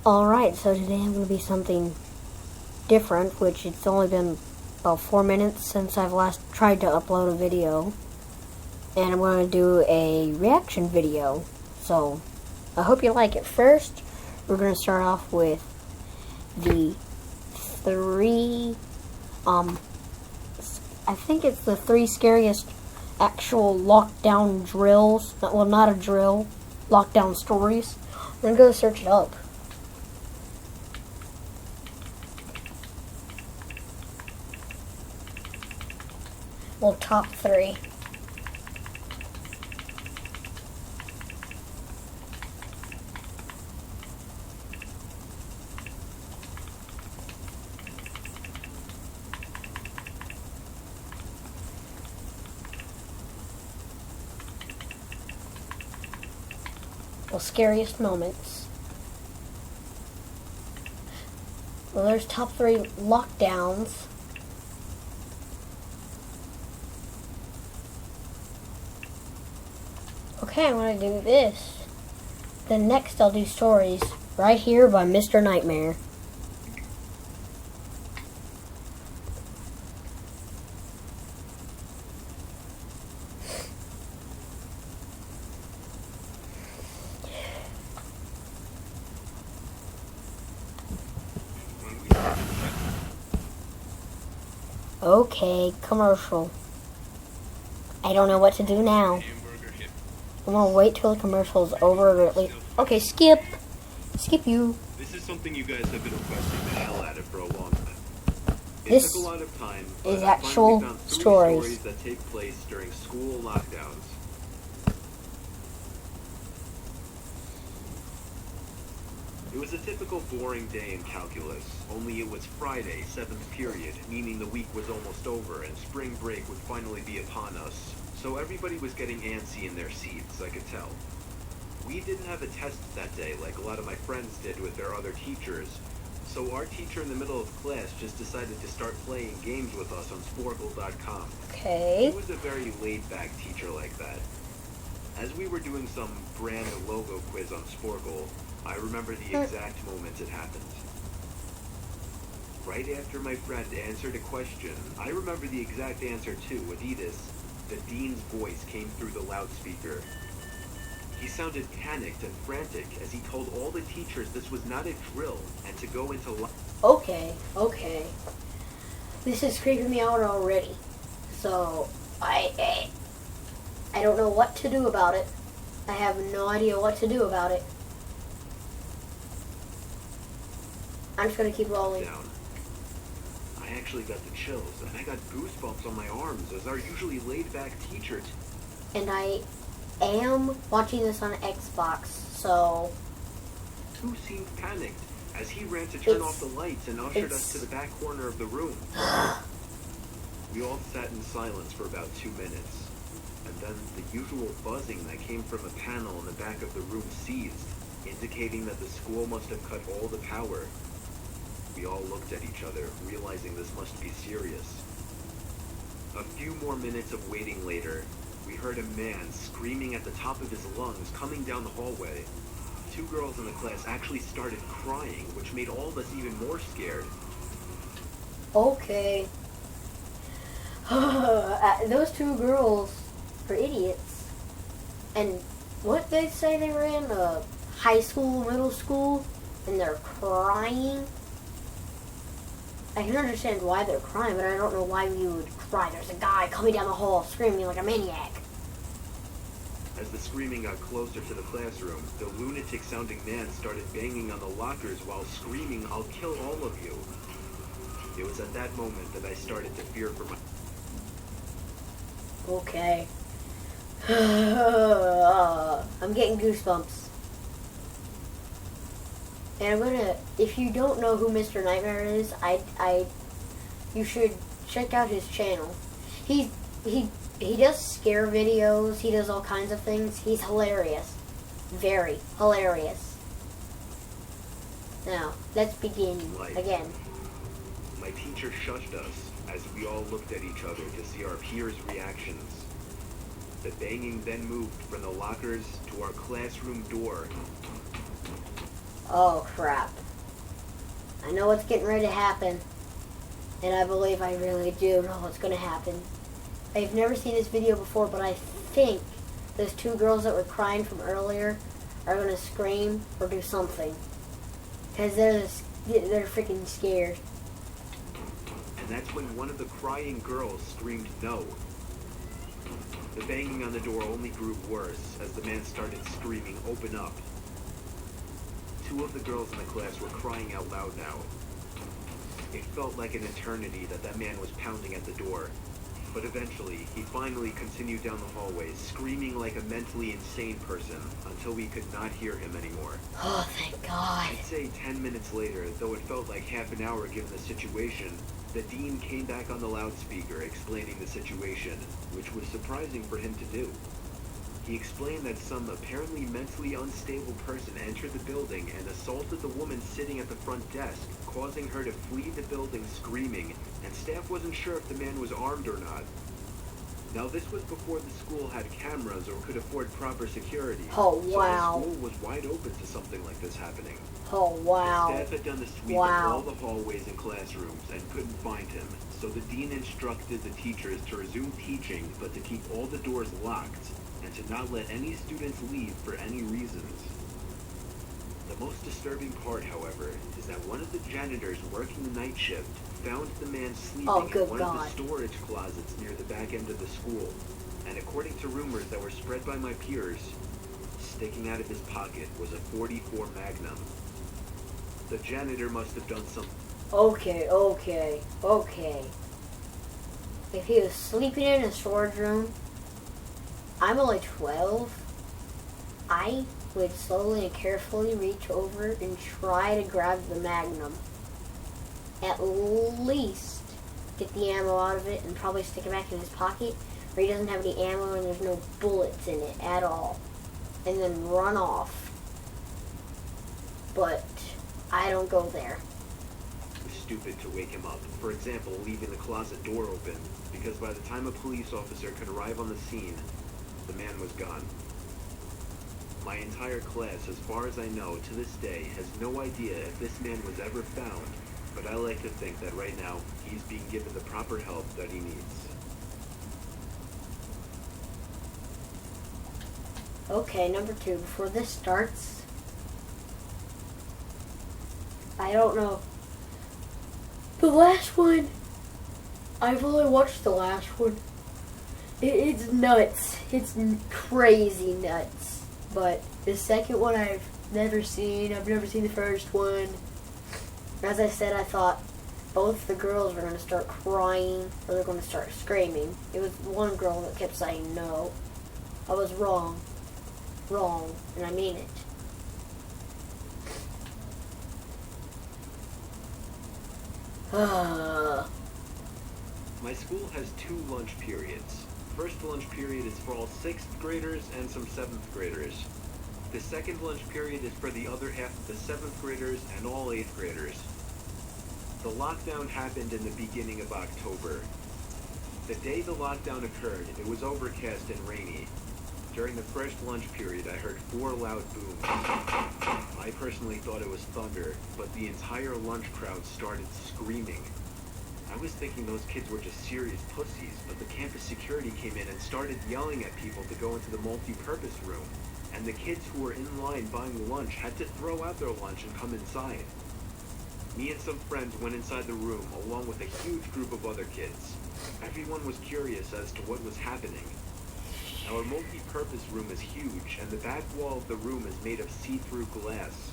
Alright, so today I'm going to be something different, which it's only been about 4 minutes since I've last tried to upload a video. And I'm going to do a reaction video. So, I hope you like it. First, we're going to start off with the three, I think it's the 3 scariest actual lockdown drills. Well, not a drill, lockdown stories. I'm going to go search it up. Well, top 3. Well, scariest moments. Well, there's top 3 lockdowns. Okay, I'm going to do this. Then next I'll do stories right here by Mr. Nightmare. Okay, commercial. I don't know what to do now. I'm gonna wait till the commercial's over or at least. Okay, skip. Skip you. This is something you guys have been requesting the hell out of for a long time. This took a lot of time, is I actual finally found 3 stories that take place during school lockdowns. It was a typical boring day in calculus, only it was Friday, 7th period, meaning the week was almost over and spring break would finally be upon us. So everybody was getting antsy in their seats, I could tell. We didn't have a test that day like a lot of my friends did with their other teachers, so our teacher in the middle of class just decided to start playing games with us on Sporkle.com. Okay. He was a very laid-back teacher like that. As we were doing some brand logo quiz on Sporkle, I remember the exact moment it happened. Right after my friend answered a question, I remember the exact answer too, Adidas. The dean's voice came through the loudspeaker. He sounded panicked and frantic as he told all the teachers this was not a drill and to go into Okay. This is creeping me out already. So, I don't know what to do about it. I have no idea what to do about it. I'm just gonna keep rolling. down. I actually got the chills, and I got goosebumps on my arms as our usually laid-back teacher. And I am watching this on Xbox, so Who seemed panicked as he ran to turn off the lights and ushered us to the back corner of the room. We all sat in silence for about 2 minutes, and then the usual buzzing that came from a panel in the back of the room ceased, indicating that the school must have cut all the power. We all looked at each other, realizing this must be serious. A few more minutes of waiting later, we heard a man screaming at the top of his lungs coming down the hallway. 2 girls in the class actually started crying, which made all of us even more scared. okay. Those 2 girls are idiots. And what they say they were in? High school, middle school, and they're crying. I can understand why they're crying, but I don't know why you would cry. There's a guy coming down the hall screaming like a maniac. As the screaming got closer to the classroom, the lunatic-sounding man started banging on the lockers while screaming, "I'll kill all of you." It was at that moment that I started to fear for my... Okay. I'm getting goosebumps. And I'm gonna, if you don't know who Mr. Nightmare is, you should check out his channel. He does scare videos, he does all kinds of things. He's hilarious. Very hilarious. Now, let's begin again. My teacher shushed us as we all looked at each other to see our peers' reactions. The banging then moved from the lockers to our classroom door. Oh, crap. I know what's getting ready to happen. And I believe I really do know what's going to happen. I've never seen this video before, but I think those two girls that were crying from earlier are going to scream or do something. Because they're freaking scared. And that's when one of the crying girls screamed no. The banging on the door only grew worse as the man started screaming, "Open up." Two of the girls in the class were crying out loud now. It felt like an eternity that man was pounding at the door. But eventually, he finally continued down the hallway, screaming like a mentally insane person, until we could not hear him anymore. Oh, thank God. I'd say 10 minutes later, though it felt like half an hour given the situation, the dean came back on the loudspeaker explaining the situation, which was surprising for him to do. He explained that some apparently mentally unstable person entered the building and assaulted the woman sitting at the front desk, causing her to flee the building screaming, and staff wasn't sure if the man was armed or not. Now, this was before the school had cameras or could afford proper security. Oh, wow. So the school was wide open to something like this happening. Oh, wow. The staff had done the sweep of all the hallways and classrooms and couldn't find him, so the dean instructed the teachers to resume teaching, but to keep all the doors locked, and to not let any students leave for any reasons. The most disturbing part, however, is that one of the janitors working the night shift found the man sleeping in one of the storage closets near the back end of the school, and according to rumors that were spread by my peers, sticking out of his pocket was a .44 Magnum. The janitor must have done something. Okay. If he was sleeping in a storage room, I'm only 12. I would slowly and carefully reach over and try to grab the Magnum. At least get the ammo out of it and probably stick it back in his pocket where he doesn't have any ammo and there's no bullets in it at all. And then run off. But I don't go there. It was stupid to wake him up. For example, leaving the closet door open, because by the time a police officer could arrive on the scene, the man was gone. My entire class, as far as I know, to this day, has no idea if this man was ever found, but I like to think that right now, he's being given the proper help that he needs. Okay, number 2. Before this starts, I don't know. The last one, I've only watched the last one. It's nuts. It's crazy nuts. But the second one I've never seen. I've never seen the first one. As I said, I thought both the girls were going to start crying or they're going to start screaming. It was one girl that kept saying no. I was wrong. Wrong. And I mean it. My school has 2 lunch periods. First lunch period is for all 6th graders and some 7th graders. The second lunch period is for the other half of the 7th graders and all 8th graders. The lockdown happened in the beginning of October. The day the lockdown occurred, it was overcast and rainy. During the first lunch period, I heard 4 loud booms. I personally thought it was thunder, but the entire lunch crowd started screaming. I was thinking those kids were just serious pussies, but the campus security came in and started yelling at people to go into the multi-purpose room, and the kids who were in line buying lunch had to throw out their lunch and come inside. Me and some friends went inside the room along with a huge group of other kids. Everyone was curious as to what was happening. Our multi-purpose room is huge, and the back wall of the room is made of see-through glass.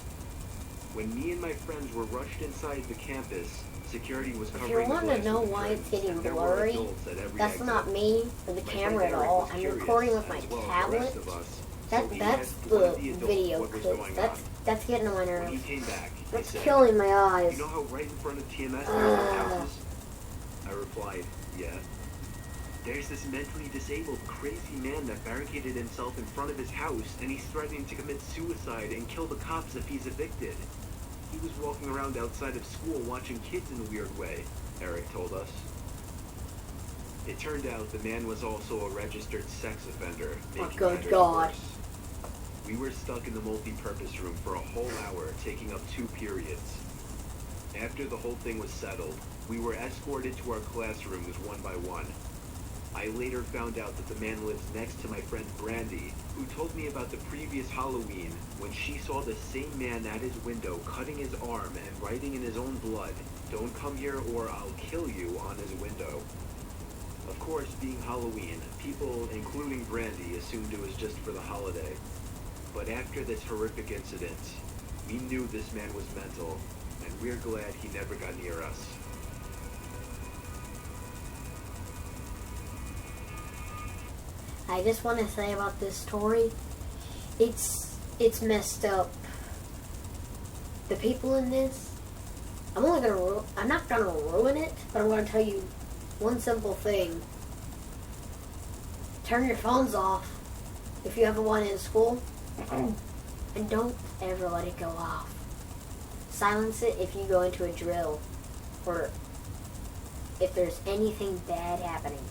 When me and my friends were rushed inside the campus, security was covering the glass. If you want to know why it's getting blurry, that's not me or the camera at all. I'm recording with my tablet. That's the video clip. That's getting on my nerves. That's killing my eyes. You know how right in front of TMS there's houses? I replied, yeah. There's this mentally disabled, crazy man that barricaded himself in front of his house, and he's threatening to commit suicide and kill the cops if he's evicted. He was walking around outside of school watching kids in a weird way, Eric told us. It turned out the man was also a registered sex offender. Oh, good God. We were stuck in the multi-purpose room for a whole hour, taking up 2 periods. After the whole thing was settled, we were escorted to our classrooms one by one. I later found out that the man lives next to my friend Brandy, who told me about the previous Halloween when she saw the same man at his window cutting his arm and writing in his own blood, "Don't come here or I'll kill you," on his window. Of course, being Halloween, people, including Brandy, assumed it was just for the holiday. But after this horrific incident, we knew this man was mental, and we're glad he never got near us. I just want to say about this story, it's messed up. The people in this, I'm not gonna ruin it, but I'm gonna tell you one simple thing. Turn your phones off if you have one in school, and don't ever let it go off. Silence it if you go into a drill, or if there's anything bad happening.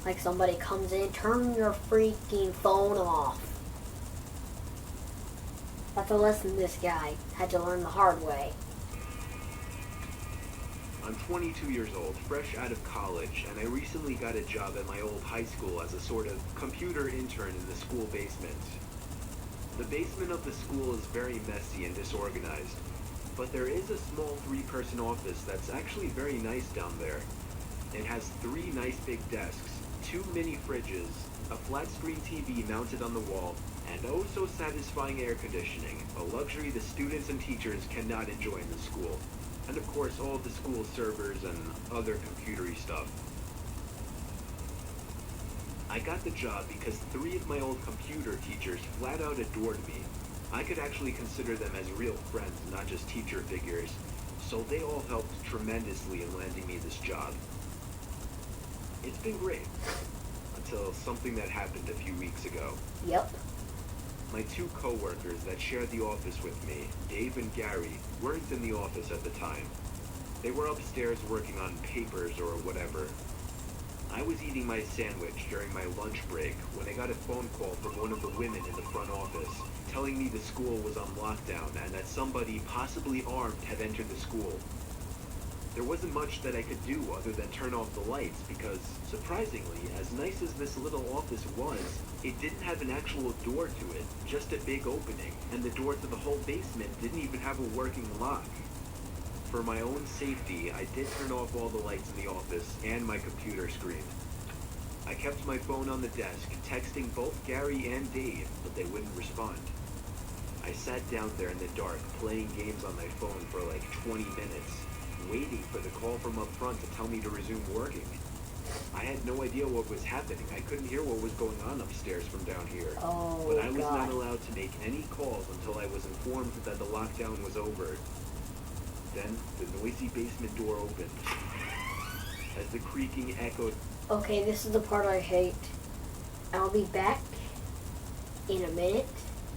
Like somebody comes in, turn your freaking phone off. That's a lesson this guy had to learn the hard way. I'm 22 years old, fresh out of college, and I recently got a job at my old high school as a sort of computer intern in the school basement. The basement of the school is very messy and disorganized, but there is a small 3-person office that's actually very nice down there. It has 3 nice big desks, 2 mini fridges, a flat screen TV mounted on the wall, and oh so satisfying air conditioning, a luxury the students and teachers cannot enjoy in the school. And of course all of the school servers and other computery stuff. I got the job because 3 of my old computer teachers flat out adored me. I could actually consider them as real friends, not just teacher figures, so they all helped tremendously in landing me this job. It's been great, until something that happened a few weeks ago. Yep. My 2 co-workers that shared the office with me, Dave and Gary, weren't in the office at the time. They were upstairs working on papers or whatever. I was eating my sandwich during my lunch break when I got a phone call from one of the women in the front office, telling me the school was on lockdown and that somebody, possibly armed, had entered the school. There wasn't much that I could do other than turn off the lights because, surprisingly, as nice as this little office was, it didn't have an actual door to it, just a big opening, and the door to the whole basement didn't even have a working lock. For my own safety, I did turn off all the lights in the office and my computer screen. I kept my phone on the desk, texting both Gary and Dave, but they wouldn't respond. I sat down there in the dark, playing games on my phone for like 20 minutes. Waiting for the call from up front to tell me to resume working. I had no idea what was happening. I couldn't hear what was going on upstairs from down here. Oh, but I was God. not allowed to make any calls until I was informed that the lockdown was over. Then the noisy basement door opened. As the creaking echoed. Okay, this is the part I hate. I'll be back in a minute.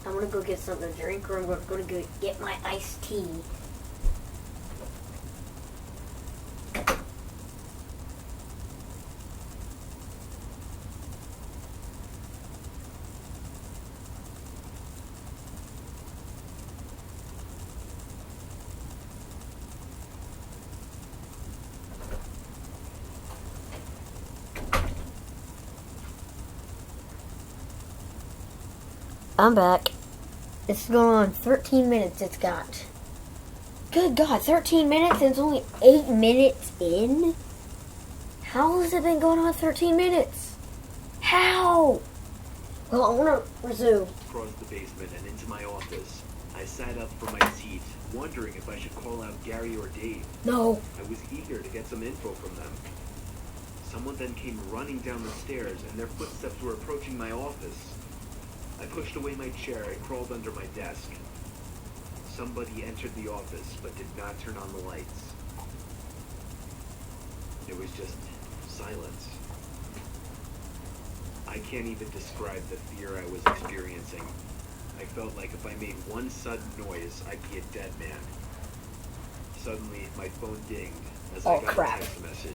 I'm gonna go get something to drink, or I'm gonna go get my iced tea. I'm back. This is going on 13 minutes it's got. Good God, 13 minutes and it's only 8 minutes in? How has it been going on 13 minutes? How? Well, I want to resume. Across the basement and into my office. I sat up from my seat, wondering if I should call out Gary or Dave. No. I was eager to get some info from them. Someone then came running down the stairs, and their footsteps were approaching my office. I pushed away my chair and crawled under my desk. Somebody entered the office, but did not turn on the lights. It was just silence. I can't even describe the fear I was experiencing. I felt like if I made one sudden noise, I'd be a dead man. Suddenly, my phone dinged as I got a text message.